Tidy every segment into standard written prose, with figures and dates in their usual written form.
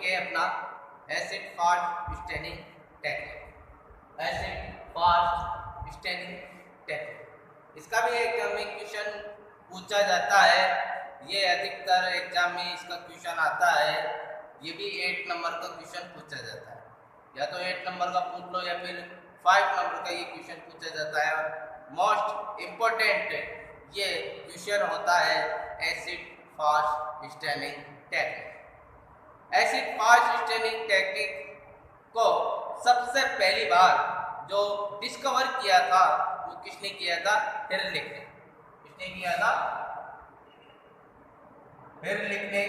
Topic है अपना acid fast staining technique. Acid fast staining technique, इसका भी एग्जाम में क्वेश्चन पूछा जाता है। ये अधिकतर एग्जाम में इसका क्वेश्चन आता है। ये भी 8 नंबर का क्वेश्चन पूछा जाता है, या तो 8 नंबर का पूछ लो या फिर 5 नंबर का ये क्वेश्चन पूछा जाता है। मोस्ट इम्पोर्टेंट ये क्वेश्चन होता है acid fast staining technique. Acid fast staining technique को सबसे पहली बार जो डिस्कवर किया था वो किसने किया था? हिरलिक ने। किसने किया था? हिरलिक ने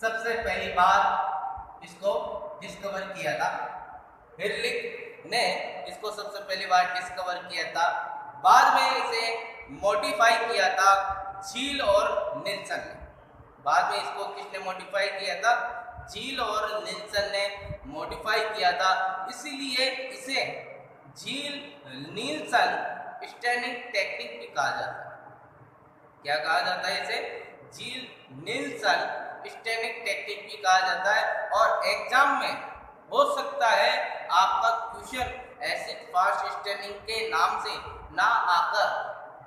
सबसे पहली बार इसको डिस्कवर किया था। हिरलिक ने इसको सबसे पहली बार डिस्कवर किया था। बाद में इसे मॉडिफाई किया था झील और निल्सन ने। बाद में इसको किसने मॉडिफाई किया था? झील और निल्सन ने मॉडिफाई किया था। इसीलिए इसे झील निल्सन स्टेनिंग टेक्निक भी कहा जाता है। क्या कहा जाता है इसे? झील निल्सन स्टेनिंग टेक्निक भी कहा जाता है। और एग्जाम में हो सकता है आपका क्वेश्चन एसिड फास्ट स्टेनिंग के नाम से ना आकर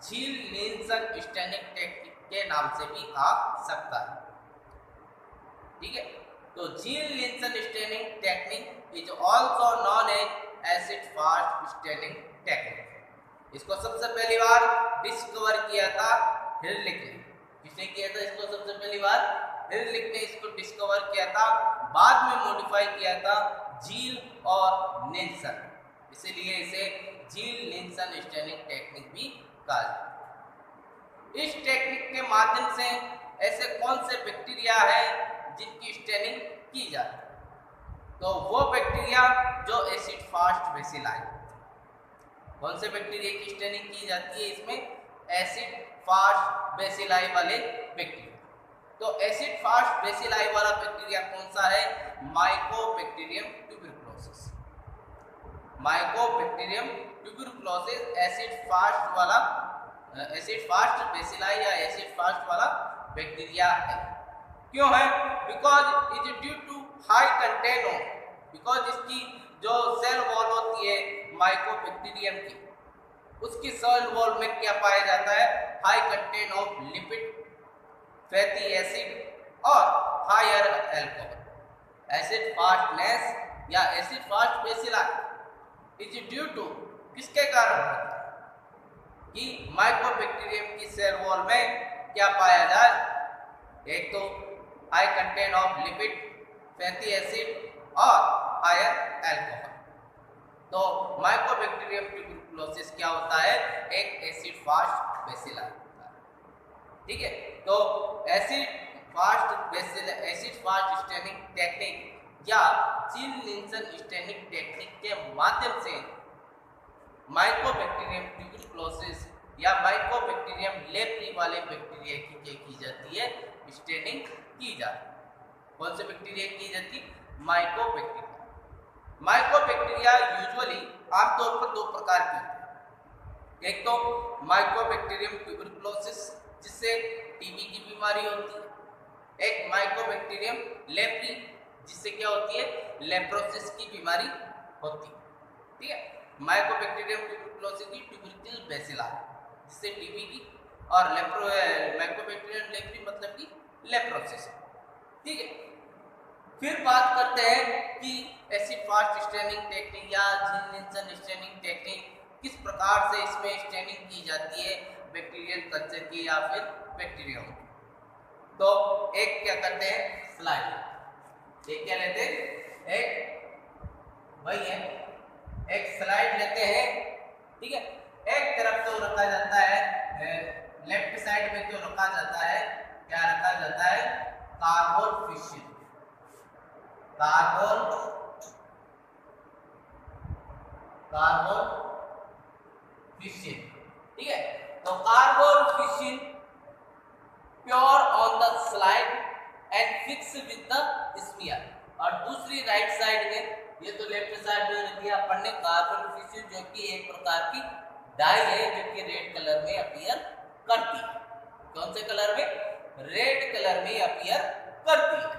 झील निल्सन स्टेनिंग टेक्निक के नाम से भी आ सकता है। ठीक है, तो Ziehl Neelsen staining technique is also known as acid fast staining technique. इसको सबसे पहली बार डिस्कवर किया था हिरलिक ने। किसने किया था इसको सबसे पहली बार? हिरलिक ने इसको डिस्कवर किया था। बाद में मॉडिफाई किया था झील और निल्सन, इसीलिए इसे झील निल्सन स्टेनिंग टेक्निक भी कहा जाता है। इस टेक्निक के माध्यम से ऐसे कौन से बैक्टीरिया है जिनकी स्टेनिंग की जाती है? तो वो बैक्टीरिया जो एसिड फास्ट बेसिलाई। कौन से बैक्टीरिया की स्टेनिंग की जाती है इसमें? एसिड फास्ट बेसिलाई वाले बैक्टीरिया। तो एसिड फास्ट बेसिलाई वाला बैक्टीरिया कौन सा है? Mycobacterium tuberculosis. Mycobacterium tuberculosis acid fast वाला, एसिड फास्ट बेसिलाई या एसिड फास्ट वाला बैक्टीरिया है। क्यों है? Because it is due to high content of, because इसकी जो सेल वॉल होती है माइकोबैक्टीरियम की, उसकी सेल वॉल में क्या पाया जाता है? High content of lipid, fatty acid और हायर अल्कोहल। एसिड फास्टनेस या acid fast bacilli is due to किसके कारण होता है? कि माइकोबैक्टीरियम की सेल वॉल में क्या पाया जाए? एक तो high content of lipid, fatty acid और हायर अल्कोहल। तो माइकोबैक्टीरियम ट्यूबरकुलोसिस क्या होता है? एक एसिड फास्ट बेसिलाई होता है। ठीक है, तो एसिड फास्ट स्टेनिंग टेक्निक या झील निल्सन स्टेनिंग टेक्निक के माध्यम से माइकोबैक्टीरियम ट्यूबरकुलोसिस या माइकोबैक्टीरियम लेप्री वाले बैक्टीरिया की जाती है? स्टेनिंग की जाती है। कौन से बैक्टीरिया की जाती है? माइकोबैक्टीरिया। माइकोबैक्टीरिया यूजुअली आमतौर पर 2 प्रकार के होते हैं। एक तो माइकोबैक्टीरियम ट्यूबरकुलोसिस जिससे टीबी की बीमारी होती है। एक माइकोबैक्टीरियम लेप्री जिससे क्या होती है? लेप्रोसिस की बीमारी होती है। ठीक है, माइकोबैक्टीरियम ट्यूबरकुलोसिस की ट्यूबरकुल बेसिला जिससे टीबी की, और माइकोबैक्टीरियम लेप्री मतलब कि लेप्रोसिस। ठीक है, फिर बात करते हैं कि एसिड फास्ट स्टेनिंग टेक्निक या झील निल्सन स्टेनिंग टेक्निक किस प्रकार से इसमें स्टेनिंग की जाती है, बैक्टीरियल कल्चर की या फिर बैक्टीरियम की। तो एक क्या करते हैं? स्लाइड। एक क्या लेते हैं? एक वही है, एक स्लाइड लेते हैं। ठीक है, एक तरफ तो रखा जाता है, लेफ्ट साइड में जो रखा जाता है, क्या रखा जाता है? Carbon fishing. Carbon fishing. ठीक है, तो carbon fishing pure on the slide and fix with the sphere. और दूसरी राइट साइड में, ये तो लेफ्ट साइड में रख दिया अपन ने, कार्बन फिशिंग जो कि एक प्रकार की डाई है जो कि रेड कलर में अपीयर करती है। कौन से कलर में? रेड कलर में अपीयर करती है।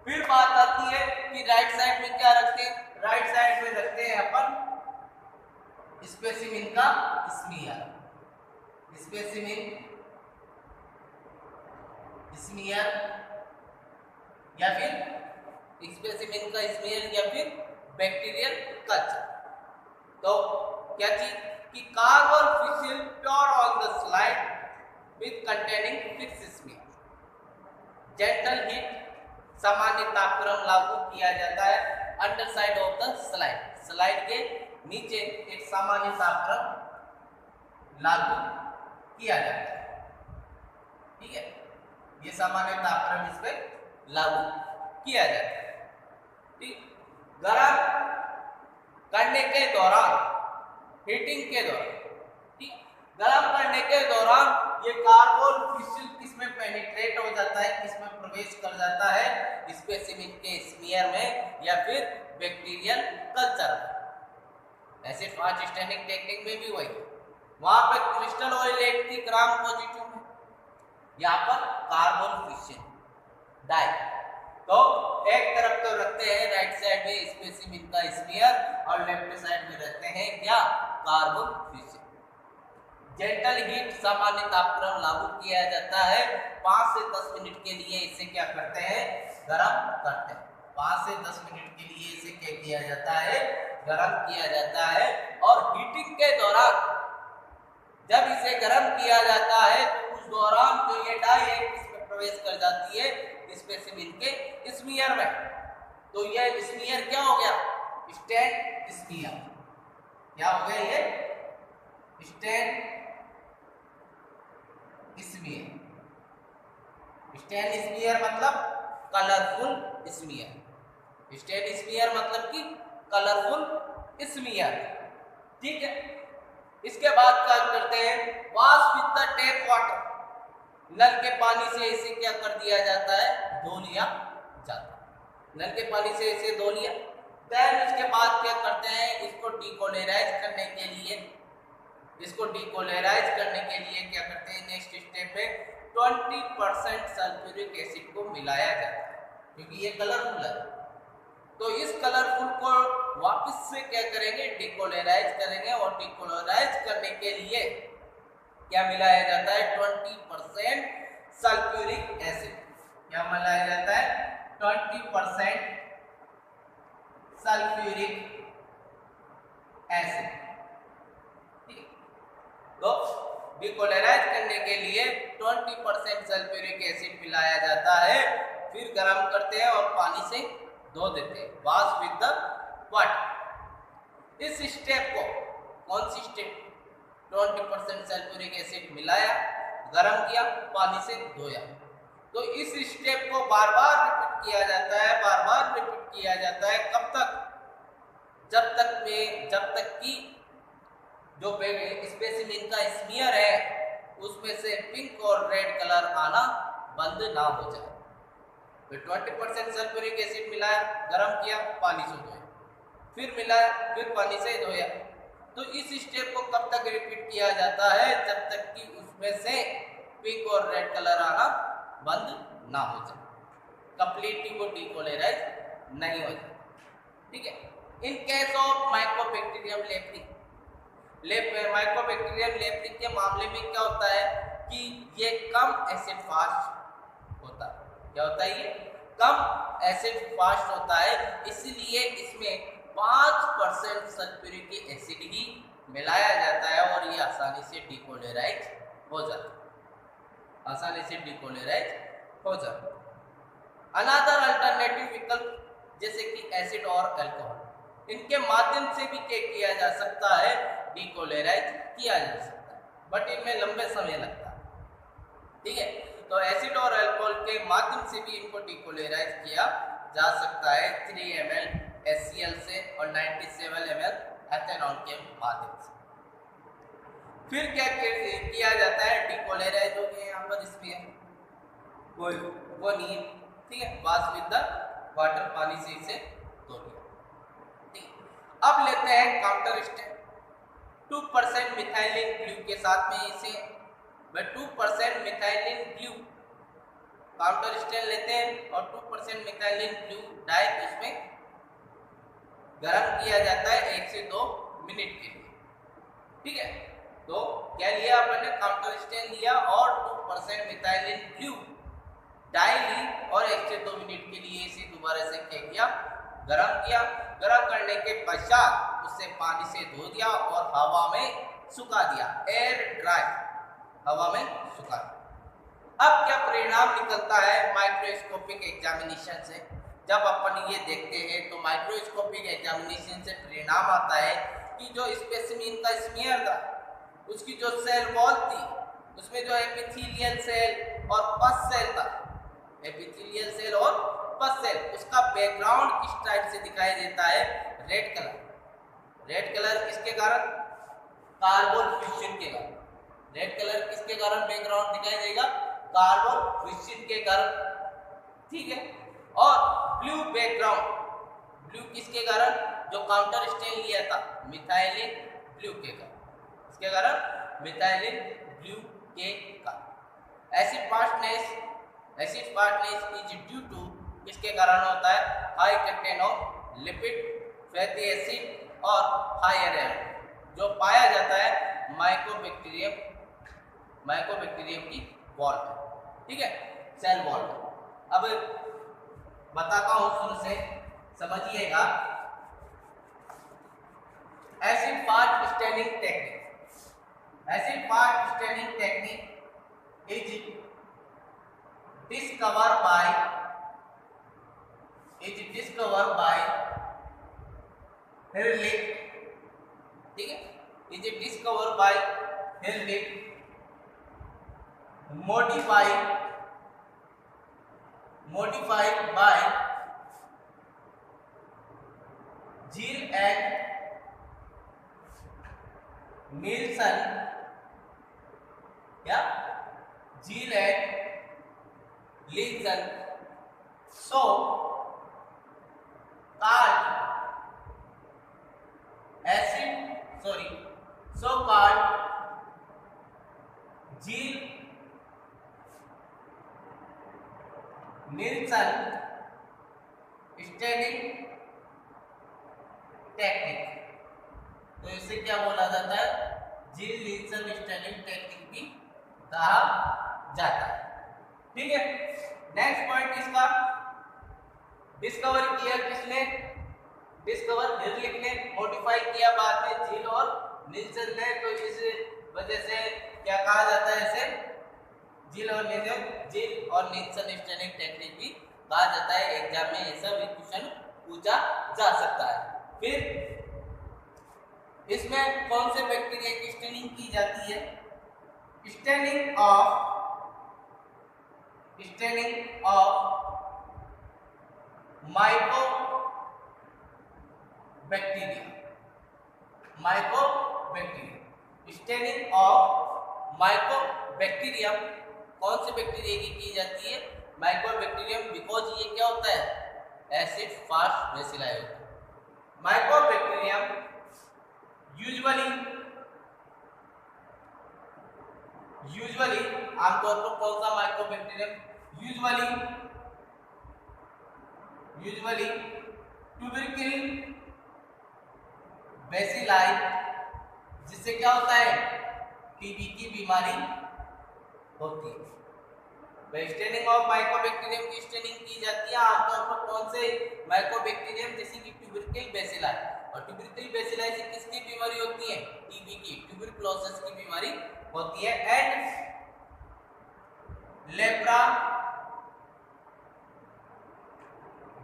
फिर बात आती है कि राइट साइड में क्या रखते हैं, राइट साइड में रखते हैं अपन स्पेसिमिन का स्मीयर, स्पेसिमिन स्मीयर या फिर स्पेसिमिन का स्मीयर या फिर बैक्टीरियल कल्चर। तो क्या चीज कि carbol fuchsin pour on the slide with containing fix smear, gentle heat सामान्य तापक्रम लागू किया जाता है under side of the slide, slide के नीचे एक सामान्य तापक्रम लागू किया जाता है। ठीक है, ये सामान्य तापक्रम इस पे लागू किया जाता है। ठीक, गर्म करने के दौरान, हीटिंग के दौरान, ठीक, गर्म करने के दौरान ये कार्बन फिशिल किसमें पेनिट्रेट हो जाता है, किसमें प्रवेश कर जाता है, स्पेसिमिन के स्मीयर में या फिर बैक्टीरियल कल्चर। ऐसे फास्ट स्टैंडिंग टेक्निक में भी वही, वहां पे क्रिस्टल ऑयल एक थी ग्राम पॉजिटिव में, यहाँ पर कार्बन फिशिल डाई। तो एक तरफ तो रखते हैं राइट साइड में स्पेसिमिन का स्मीयर और लेफ्ट साइड में रखते हैं क्या, कार्बन फिशिल। जेंटल हीट सामान्य तापक्रम लागू किया जाता है, 5 से 10 मिनट के लिए इसे क्या करते हैं, गर्म करते हैं। 5 से 10 मिनट के लिए इसे क्या किया जाता है, गर्म किया जाता है। और हीटिंग के दौरान जब इसे गर्म किया जाता है तो उस दौरान जो ये डाई है इसमें प्रवेश कर जाती है स्पेसिमिन के स्मीयर में। तो ये स्मीयर क्या हो गया, स्टैंड स्मीयर। क्या हो गया ये, स्टैंड स्मीयर। स्टैंड स्मीयर मतलब कलरफुल स्मीयर, स्टैंड स्मीयर मतलब कि कलरफुल स्मीयर। ठीक है, इसके बाद क्या करते हैं, wash with the tap water, नल के पानी से इसे क्या कर दिया जाता है, धो लिया जाता है। नल के पानी से इसे धो लिया। देन इसके बाद क्या करते हैं, इसको डीकोलेराइज करने के लिए, इसको डीकोलेराइज करने के लिए क्या करते हैं, नेक्स्ट स्टेप में 20% सल्फ्यूरिक एसिड को मिलाया जाता है, क्योंकि ये कलरफुल है। तो इस कलरफुल को वापस से क्या करेंगे, डीकोलेराइज करेंगे। और डीकोलेराइज करने के लिए क्या मिलाया जाता है, 20% सल्फ्यूरिक एसिड। क्या मिलाया जाता है, 20% सल्फ्यूरिक एसिड। तो डीकोलेराइज करने के लिए 20% सल्फ्यूरिक एसिड मिलाया जाता है, फिर गर्म करते हैं और पानी से धो देते हैं, वॉश विद द वाटर। इस स्टेप को, कौन सी स्टेप, 20% सल्फ्यूरिक एसिड मिलाया, गर्म किया, पानी से धोया। तो इस स्टेप को बार बार रिपीट किया जाता है, बार बार रिपीट किया जाता है। कब तक, जब तक कि जो स्पेसिमिन का स्मीयर है उसमें से पिंक और रेड कलर आना बंद ना हो जाए। फिर 20% सल्फ्यूरिक एसिड मिलाया, गरम किया, पानी से धोया, फिर मिलाया, फिर पानी से धोया। तो इस स्टेप को कब तक रिपीट किया जाता है, जब तक कि उसमें से पिंक और रेड कलर आना बंद ना हो जाए, कंप्लीटली वो डीकोलेराइज नहीं हो जाए। ठीक है, in case of Mycobacterium leprae, Mycobacterium leprae के मामले में क्या होता है कि ये कम एसिड फास्ट होता है। क्या होता है, ये कम एसिड फास्ट होता है, इसलिए इसमें 5% सल्फ्यूरिक एसिड ही मिलाया जाता है और ये आसानी से डीकोलेराइज हो जाता है, आसानी से डीकोलेराइज हो जाता है। अनदर अल्टरनेटिव विकल्प जैसे कि एसिड और अल्कोहल, इनके माध्यम से भी क्या किया जा सकता है, डीकोलेराइज किया जा सकता है, बट इनमें लंबे समय लगता है। ठीक है, तो एसिड और अल्कोहल के माध्यम से भी इनको डीकोलेराइज किया जा सकता है 3 ml HCl से और 97 ml एथेनॉल के माध्यम से। फिर क्या किया जाता है, डीकोलेराइज हो गया यहाँ पर, इसमें वो नहीं है। ठीक है, वॉश विद द वाटर, पानी से इसे धो लिया। अब लेते हैं काउंटर स्टेप, 2% मिथाइलिन ग्लू के साथ में इसे 2% मिथाइलिन ग्लू काउंटर स्ट्रेन लेते हैं और 2% मिथाइलिन ब्लू डाई उसमें गर्म किया जाता है 1 से 2 मिनट के लिए। ठीक है, तो क्या लिया अपन ने, काउंटर स्ट्रेन लिया और 2% मिथाइलिन ब्लू डाई ली और 1 से 2 मिनट के लिए इसे दोबारा से क्या किया, गरम किया। गरम करने के पश्चात उसे पानी से धो दिया और हवा में सुखा दिया, एयर ड्राई, हवा में सुखा दिया। अब क्या परिणाम निकलता है माइक्रोस्कोपिक एग्जामिनेशन से? जब अपन ये देखते हैं तो माइक्रोस्कोपिक एग्जामिनेशन से परिणाम आता है कि जो स्पेसिमेन का स्मीयर था, उसकी जो सेल वॉल थी, उसमें जो एपिथेलियल सेल और पस सेल था, एपिथेलियल सेल और पस सेल, उसका बैकग्राउंड किस टाइप से दिखाई देता है, रेड कलर। रेड कलर किसके कारण, कार्बन फिशन के कारण। रेड कलर किसके कारण बैकग्राउंड दिखाई देगा, कार्बन फिशन के कारण। ठीक है, और ब्लू बैकग्राउंड, ब्लू किसके कारण, जो काउंटर स्ट्रेन लिया था मिथाइलिन ब्लू के कारण, इसके कारण मिथाइलिन ब्लू के कारण। Acid fastness is due to, किसके कारण होता है, high content of lipid, fatty acid और हायर आयरन, जो पाया जाता है माइकोबैक्टीरियम की वॉल में। ठीक है, सेल वॉल में। अब बताता हूं, शुरू से समझिएगा। Acid fast staining technique, acid fast staining technique is discovered by Ehrlich, ठीक है, is discovered by Ehrlich, modified by Gill and Nielsen, yeah, Gill and Nielsen, so called Gill Nielsen staining technique. तो इसे क्या बोला जाता है, जिल Nelson staining technique भी कहा जाता है। ठीक है, नेक्स्ट पॉइंट इसका, डिस्कवर किया किसने, डिस्कवर एहरलिच ने, मॉडिफाई किया बाद में जिल और निल्सन ने। तो इस वजह से क्या कहा जाता है इसे, जिल और निल्सन स्टेनिंग टेक्निक भी कहा जाता है। एग्जाम में ऐसा भी क्वेश्चन पूछा जा सकता है। फिर इसमें कौन से बैक्टीरिया की स्टेनिंग की जाती है, staining of staining of Mycobacterium, कौन से बैक्टीरिया की जाती है, माइकोबैक्टीरियम, बिकॉज ये क्या होता है, एसिड फास्ट बेसिलाई होता है। माइकोबैक्टीरियम यूजुअली आमतौर पर कौन सा माइकोबैक्टीरियम, यूजुअली ट्यूबरक्ल बेसिलाई, जिससे क्या होता है, टीबी की बीमारी होती है। स्टेनिंग ऑफ माइकोबैक्टीरियम की स्टेनिंग की जाती है आमतौर पर कौन से माइकोबैक्टीरियम, जैसे कि ट्यूबरक्ल बेसिलाई। और ट्यूबरक्ल बेसिलाई से किसकी बीमारी होती है, टीबी की, ट्यूबरकुलोसिस की बीमारी होती है। एंड लेप्रा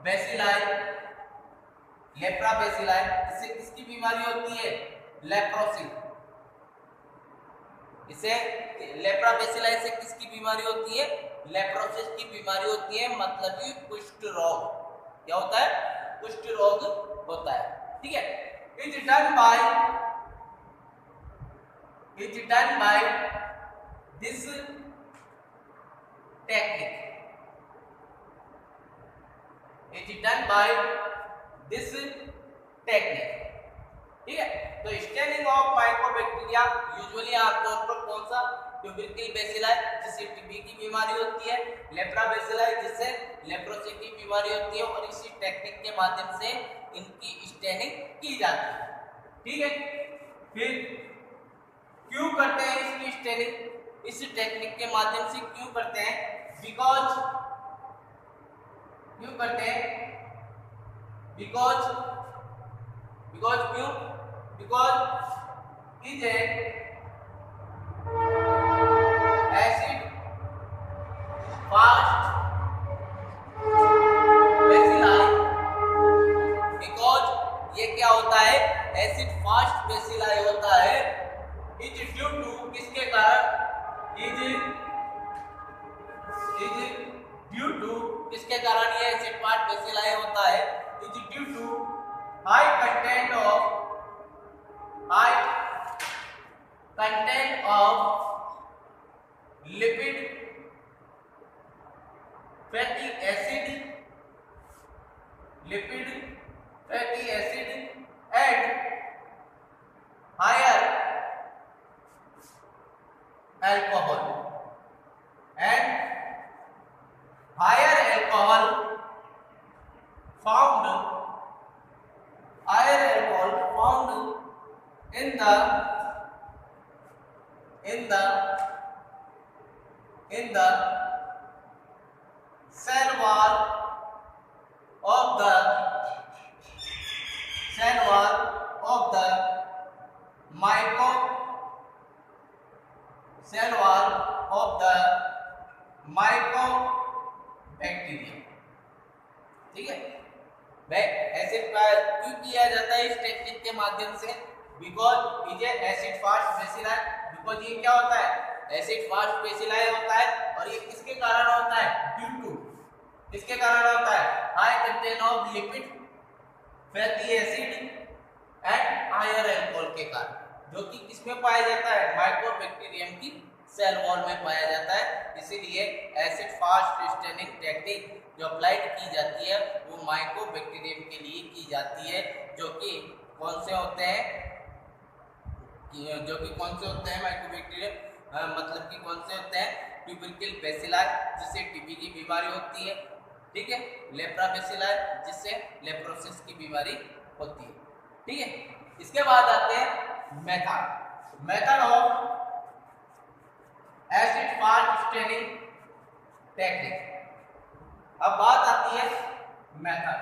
बेसिलाई, इससे किसकी बीमारी होती है, लेप्रोसिस। इसे लेप्रा बेसिलाई से किसकी बीमारी होती है, लेप्रोसिस की बीमारी होती है, मतलब कि कुष्ठ रोग। क्या होता है, कुष्ठ रोग होता है। ठीक है, is done by this technique, ठीक है। तो स्टेनिंग ऑफ माइकोबैक्टीरिया यूजुअली आमतौर पर कौन सा ट्यूबरक्ल बेसिलाई जिससे टीबी की बीमारी होती है, लेप्रा बेसिलाई जिससे लेप्रोसी की बीमारी होती है, और इसी टेक्निक के माध्यम से इनकी स्टेनिंग की जाती है। ठीक है, फिर क्यों करते हैं इसकी स्टेनिंग? इस टेक्निक के माध्यम से क्यों करते हैं? बिकॉज क्यों करते हैं? बिकॉज क्यों? Because is a acid fast bacilli. Because ये क्या होता है? एसिड फास्ट बेसिलाई होता है। इज ड्यू टू किसके कारण? इज ड्यू टू किसके कारण ये एसिड फास्ट बेसिलाई होता है? Is due to high content of lipid, fatty acid and higher alcohol found in the cell wall of the mycobacterium। ठीक है, भाई एसिड क्यों किया जाता है इस टेक्निक के माध्यम से? Because is acid fast bacilli. Because ये क्या होता है? एसिड फास्ट बेसिलाई होता है, और ये किसके कारण होता है? ड्यू टू किसके कारण होता है? High content of lipid, fatty acid and higher alcohol के कारण, जो कि किसमें पाया जाता है? माइकोबैक्टीरियम की सेल वॉल में पाया जाता है। इसीलिए एसिड फास्ट स्टेनिंग टेक्निक जो अप्लाइड की जाती है वो माइकोबैक्टीरियम के लिए की जाती है, जो कि कौन से होते हैं? माइकोबैक्टीरियम मतलब कि कौन से होते हैं? ट्यूबरक्ल बेसिलाई जिससे टीबी की बीमारी होती है, ठीक है, लेप्रा बेसिलाई जिससे लेप्रोसिस की बीमारी होती है। ठीक है, इसके बाद आते हैं method of acid fast staining technique. अब बात आती है मेथड।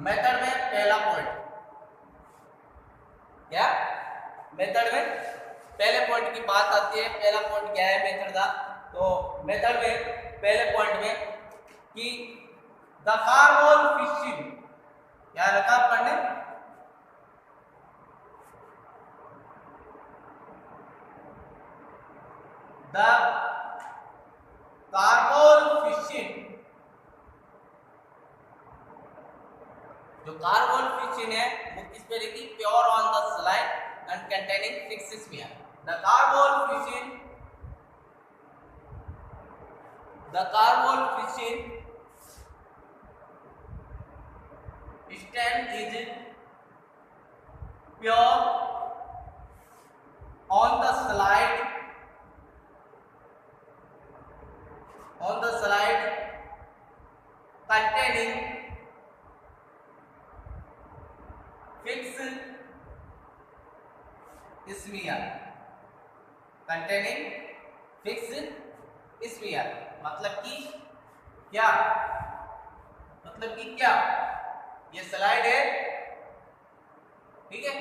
मेथड में पहला पॉइंट क्या? मेथड में पहले पॉइंट की बात आती है। पहला पॉइंट क्या है मेथड का? तो मेथड में पहले पॉइंट में कि द कार्बोल फिशिंग, क्या रखा पढ़ने? द कार्बोल फिशिंग, जो कार्बोल फिशिंग है वो किस पे लिखी? Pure on the slide and containing fixed smear. The carbol fission stem is pure on the slide containing fixed smear, containing fixed smear. मतलब कि क्या? ये स्लाइड है, ठीक है,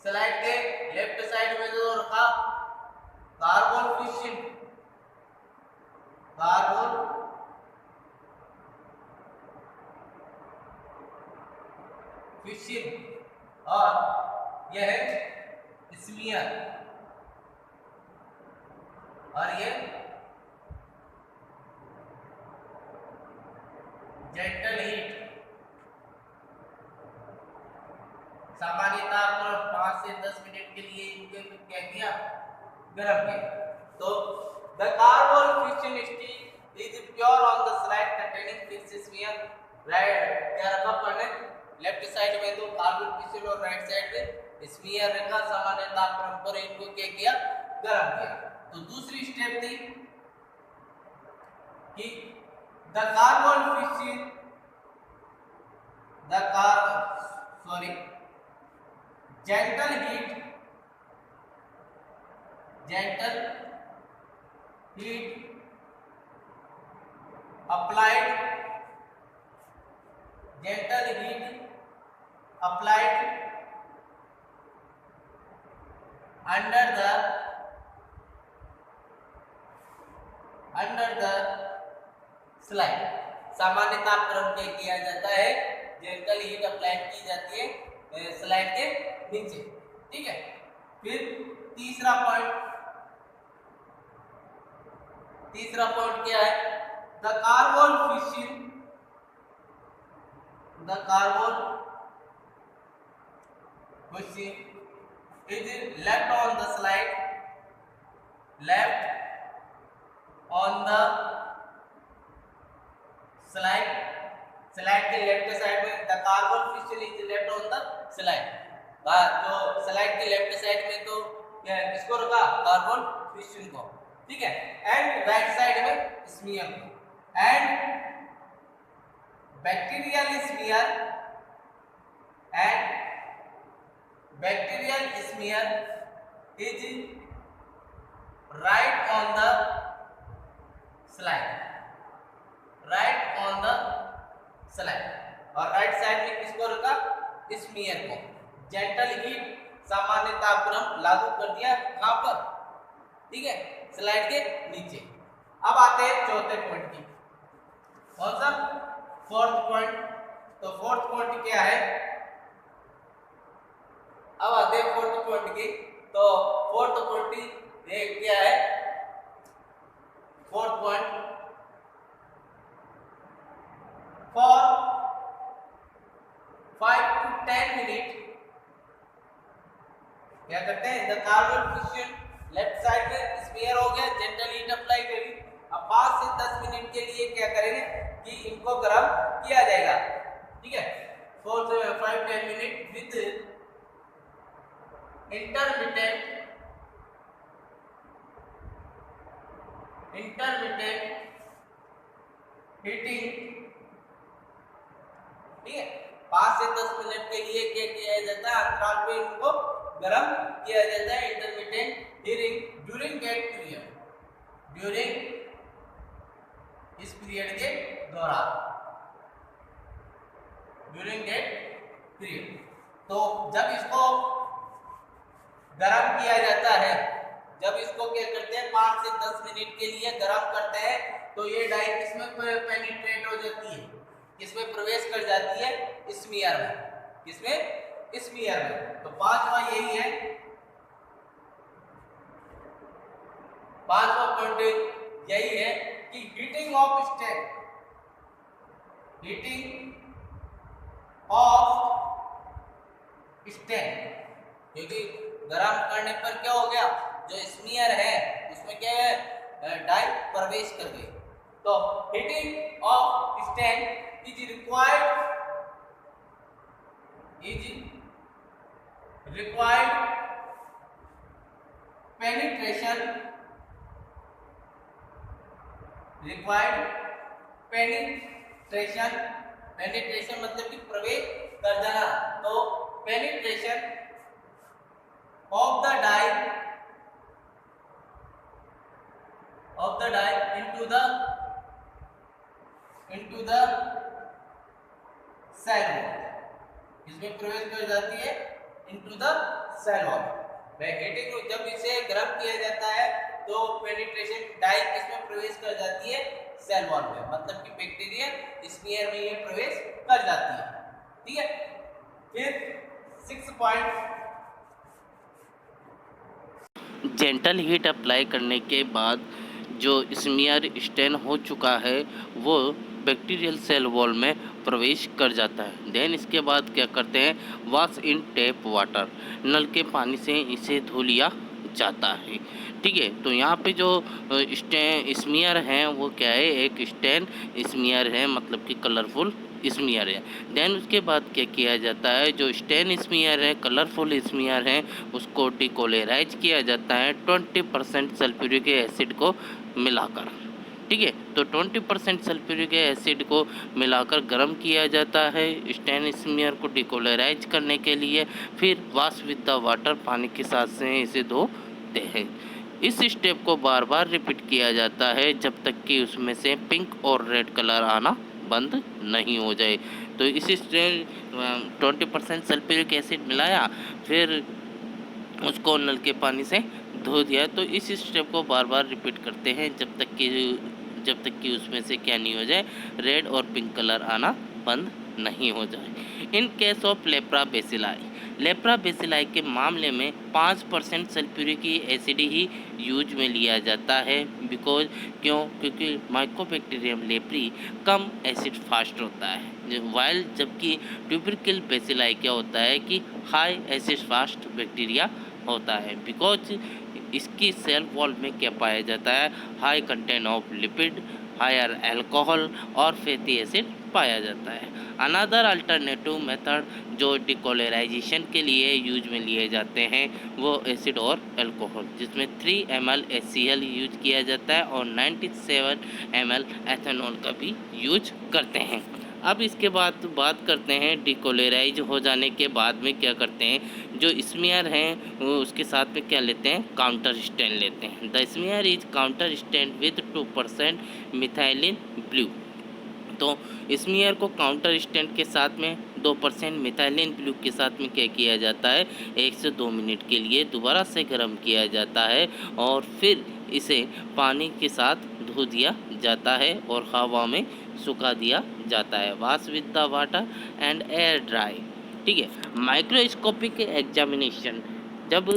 स्लाइड के लेफ्ट साइड में जो रखा कार्बोल फिशिंग और यह है स्मीयर, और ये जेंटल हीट। सामान्यतः आपको 5 से 10 मिनट के लिए इनके क्या किया? गर्म किया। तो the carbol fishing steel is pure on the slide containing fixed smear. Right, क्या रखा पढ़ने? लेफ्ट साइड में तो कार्बोल फिशिंग और राइट साइड में स्फीयर रखा, सामान्य तापक्रम पर इनको क्या किया, गर्म किया। तो दूसरी स्टेप थी कि the carbon fishing gentle heat applied under the slide. सामान्य तापक्रम पे किया जाता है, जेंटल हीट अप्लाई की जाती है स्लाइड के नीचे, ठीक है। फिर तीसरा पॉइंट क्या है, the carbon fishing is left on the slide, slide के लेफ्ट साइड में the carbon fishing is left on the slide. तो स्लाइड के लेफ्ट साइड में तो किसको रखा, कार्बन फिशिंग को, ठीक है। एंड राइट साइड में स्मीयर को। And bacterial smear is right on the slide, और राइट साइड में किसको रखा, स्मीयर को। जेंटल हीट सामान्य तापक्रम लागू कर दिया कहां पर, ठीक है, स्लाइड के नीचे। अब आते हैं चौथे पॉइंट की, कौन सा, फोर्थ पॉइंट। तो फोर्थ पॉइंट क्या है, अब आते हैं फोर्थ पॉइंट की। तो फोर्थ पॉइंट क्या है, fourth point, for 5 to 10 minute क्या करते हैं, the carbon fishing left side में स्फीयर हो गया, जेंटल हीट अप्लाई करी। अब 5 से 10 मिनट के लिए क्या करेंगे कि इनको गर्म किया जाएगा, ठीक है। 4 से 5-10 मिनट विद इंटरमिटेंट हीटिंग, ठीक है। 5 से 10 मिनट के लिए क्या किया जाता है, अंतराल पे इनको गर्म किया जाता है, intermittent heating during that period, इस पीरियड के दौरान, तो जब इसको गर्म किया जाता है, जब इसको क्या करते हैं 5 से 10 मिनट के लिए गर्म करते हैं, तो ये डाई किसमें पेनिट्रेट हो जाती है, किसमें प्रवेश कर जाती है, स्मीयर में, किसमें, स्मीयर में। तो पांचवा यही है, पांचवा पॉइंट यही है कि हीटिंग ऑफ स्टेन, क्योंकि गर्म करने पर क्या हो गया, जो स्मीयर है उसमें क्या है, डाई प्रवेश कर गई। तो heating of stain is required penetration मतलब कि प्रवेश कर जाना। तो penetration of the dye into the cell wall, इसमें प्रवेश कर जाती है into the cell wall। Heating जब इसे गर्म किया जाता है तो पेनिट्रेशन डाई किसमें प्रवेश कर जाती है, सेल वॉल में, मतलब कि बैक्टीरियल स्फीयर में ये प्रवेश कर जाती है, ठीक है। फिर 6 पॉइंट, जेंटल हीट अप्लाई करने के बाद जो स्मीयर स्टेन हो चुका है वो बैक्टीरियल सेल वॉल में प्रवेश कर जाता है। देन इसके बाद क्या करते हैं, वॉश इन टैप वाटर, नल के पानी से इसे धो लिया जाता है। ठीक है, तो यहाँ पे जो स्मीयर हैं वो क्या है, एक स्टेन स्मीयर है, मतलब कि कलरफुल स्मीयर है। देन उसके बाद क्या किया जाता है, जो स्टेन स्मीयर है, कलरफुल स्मीयर है, उसको डिकोलेराइज किया जाता है 20% सल्फ्यूरिक एसिड को मिलाकर। ठीक है, तो 20% सल्फ्यूरिक एसिड को मिलाकर गर्म किया जाता है स्टेन स्मीयर को डिकोलेराइज करने के लिए। फिर वॉश विद द वाटर, पानी के साथ से इसे धोते हैं। इस स्टेप को बार बार रिपीट किया जाता है जब तक कि उसमें से पिंक और रेड कलर आना बंद नहीं हो जाए। तो इस स्टेप 20% सल्फ्यूरिक एसिड मिलाया, फिर उसको नल के पानी से धो दिया। तो इस स्टेप को बार बार रिपीट करते हैं जब तक कि उसमें से क्या नहीं हो जाए, रेड और पिंक कलर आना बंद नहीं हो जाए। इन केस ऑफ लेप्रा बेसिलाई के मामले में 5% सल्फ्यूरिक एसिड ही यूज में लिया जाता है। क्योंकि माइकोबैक्टीरियम लेप्री कम एसिड फास्ट होता है, वाइल जबकि ट्यूबरकिल बेसिलाई क्या होता है कि हाई एसिड फास्ट बैक्टीरिया होता है। बिकॉज इसकी सेल वॉल में क्या पाया जाता है, high content of lipid, higher alcohol और फैटी एसिड पाया जाता है। अनदर अल्टरनेटिव मेथड जो डिकोलेराइजेशन के लिए यूज में लिए जाते हैं वो एसिड और अल्कोहल, जिसमें 3 ml HCl यूज किया जाता है और 97 ml एथेनॉल का भी यूज करते हैं। अब इसके बाद बात करते हैं डिकोलेराइज हो जाने के बाद में क्या करते हैं, जो स्मीयर हैं वो उसके साथ में क्या लेते हैं, काउंटर स्टैंड लेते हैं। The smear is counter stand with 2% methylene blue. तो स्मीयर को काउंटर स्टैंड के साथ में 2% मिथाइलिन ब्लू के साथ में क्या किया जाता है, 1 से 2 मिनट के लिए दोबारा से गर्म किया जाता है और फिर इसे पानी के साथ धो दिया जाता है और हवा में सुखा दिया जाता है। Wash with the water and air dry. ठीक है, माइक्रोस्कोपिक एग्जामिनेशन, जब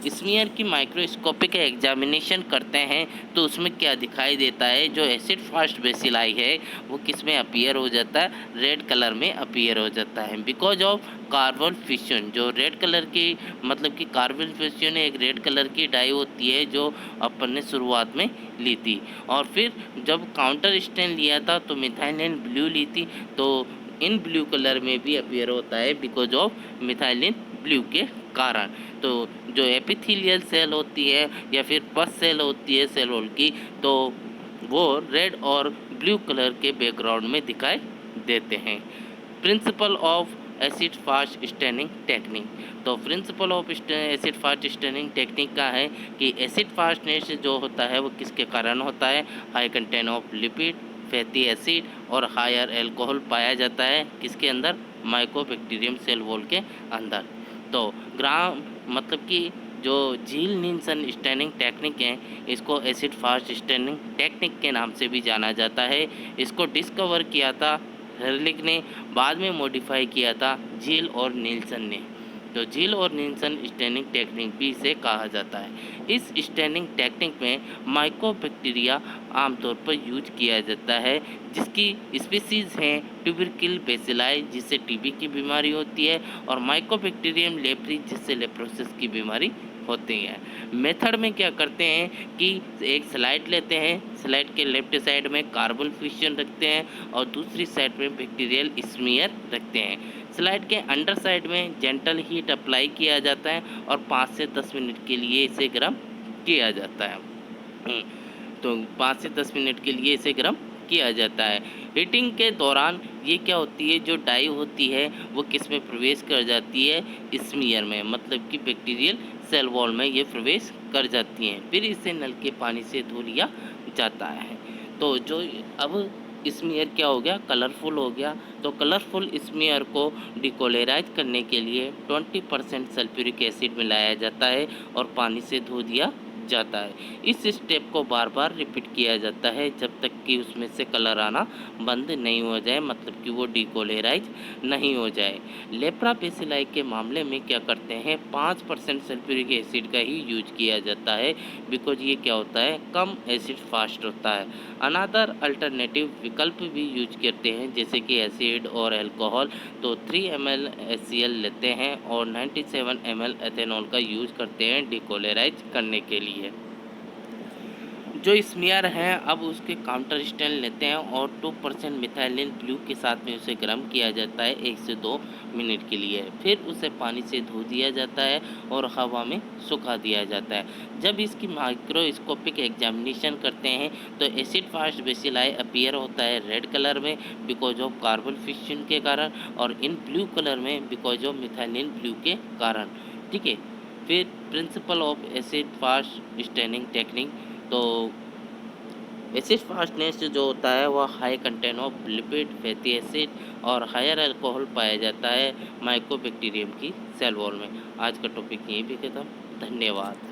स्मीयर की माइक्रोस्कोपिक एग्जामिनेशन करते हैं तो उसमें क्या दिखाई देता है, जो एसिड फास्ट बेसिलाई है वो किस में अपीयर हो जाता है, रेड कलर में अपीयर हो जाता है। बिकॉज ऑफ कार्बन फिशन, जो रेड कलर की मतलब कि कार्बन फिशन एक रेड कलर की डाई होती है जो अपन ने शुरुआत में ली थी, और फिर जब काउंटर स्टैंड लिया था तो मिथाइलिन ब्लू ली थी, तो इन ब्लू कलर में भी अपीयर होता है बिकॉज ऑफ मिथाइलिन ब्लू के कारण। तो जो एपिथेलियल सेल होती है या फिर पस सेल होती है सेल वॉल की, तो वो रेड और ब्लू कलर के बैकग्राउंड में दिखाई देते हैं। Principle of acid fast staining technique, तो principle of acid fast staining technique का है कि एसिड फास्टनेस जो होता है वो किसके कारण होता है, high content of lipid, fatty acid और हायर अल्कोहल पाया जाता है किसके अंदर, माइकोबैक्टीरियम सेल वॉल के अंदर। तो ग्राम मतलब कि जो झील निल्सन स्टैनिंग टेक्निक है, इसको एसिड फास्ट स्टैनिंग टेक्निक के नाम से भी जाना जाता है। इसको डिस्कवर किया था हेरलिक ने, बाद में मॉडिफाई किया था झील और निल्सन ने। तो झील और निल्सन स्टैनिंग टेक्निक भी इसे कहा जाता है। इस स्टैनिंग टेक्निक में माइकोबैक्टीरिया आमतौर पर यूज किया जाता है, जिसकी स्पीसीज़ हैं ट्यूबरकिल बेसिलाई जिससे टीबी की बीमारी होती है, और माइकोबैक्टीरियम लेप्री जिससे लेप्रोसिस की बीमारी होती है। मेथड में क्या करते हैं कि एक स्लाइड लेते हैं, स्लाइड के लेफ्ट साइड में कार्बन फिशन रखते हैं और दूसरी साइड में बैक्टीरियल स्मीयर रखते हैं। स्लाइड के अंडर साइड में जेंटल हीट अप्लाई किया जाता है और 5 से 10 मिनट के लिए इसे गर्म किया जाता है। तो 5 से 10 मिनट के लिए इसे गर्म किया जाता है। हीटिंग के दौरान ये क्या होती है, जो डाई होती है वो किस में प्रवेश कर जाती है, स्मीयर में, मतलब कि बैक्टीरियल सेल वॉल में ये प्रवेश कर जाती हैं। फिर इसे नल के पानी से धो लिया जाता है। तो जो अब स्मीयर क्या हो गया, कलरफुल हो गया। तो कलरफुल स्मीयर को डिकोलेराइज करने के लिए 20% सल्फ्यूरिक एसिड मिलाया जाता है और पानी से धो दिया जाता है। इस स्टेप को बार बार रिपीट किया जाता है जब तक कि उसमें से कलर आना बंद नहीं हो जाए, मतलब कि वो डिकोलेराइज नहीं हो जाए। लेप्रा बेसिलाई के मामले में क्या करते हैं, 5% सल्फ्यूरिक एसिड का ही यूज किया जाता है, बिकॉज ये क्या होता है, कम एसिड फास्ट होता है। अनादर अल्टरनेटिव विकल्प भी यूज करते हैं, जैसे कि एसिड और अल्कोहल। तो 3 ml HCl लेते हैं और 97 ml एथेनॉल का यूज करते हैं डिकोलेराइज करने के लिए। जो स्मीयर है अब उसके काउंटर स्टैंड लेते हैं और 2% मिथाइलिन ब्लू के साथ में उसे गर्म किया जाता है 1 से 2 मिनट के लिए। फिर उसे पानी से धो दिया जाता है और हवा में सुखा दिया जाता है। जब इसकी माइक्रोस्कोपिक एग्जामिनेशन करते हैं तो एसिड फास्ट बेसिलाई अपीयर होता है रेड कलर में बिकॉज ऑफ कार्बन फिशन के कारण, और इन ब्लू कलर में बिकॉज ऑफ मिथाइलिन ब्लू के कारण। ठीक है, फिर principal of acid fast staining technique. तो एसिड फास्टनेस जो होता है वह high content of lipid, fatty acid और हायर अल्कोहल पाया जाता है माइकोबैक्टीरियम की सेल वॉल में। आज का टॉपिक यहीं पे खत्म। धन्यवाद।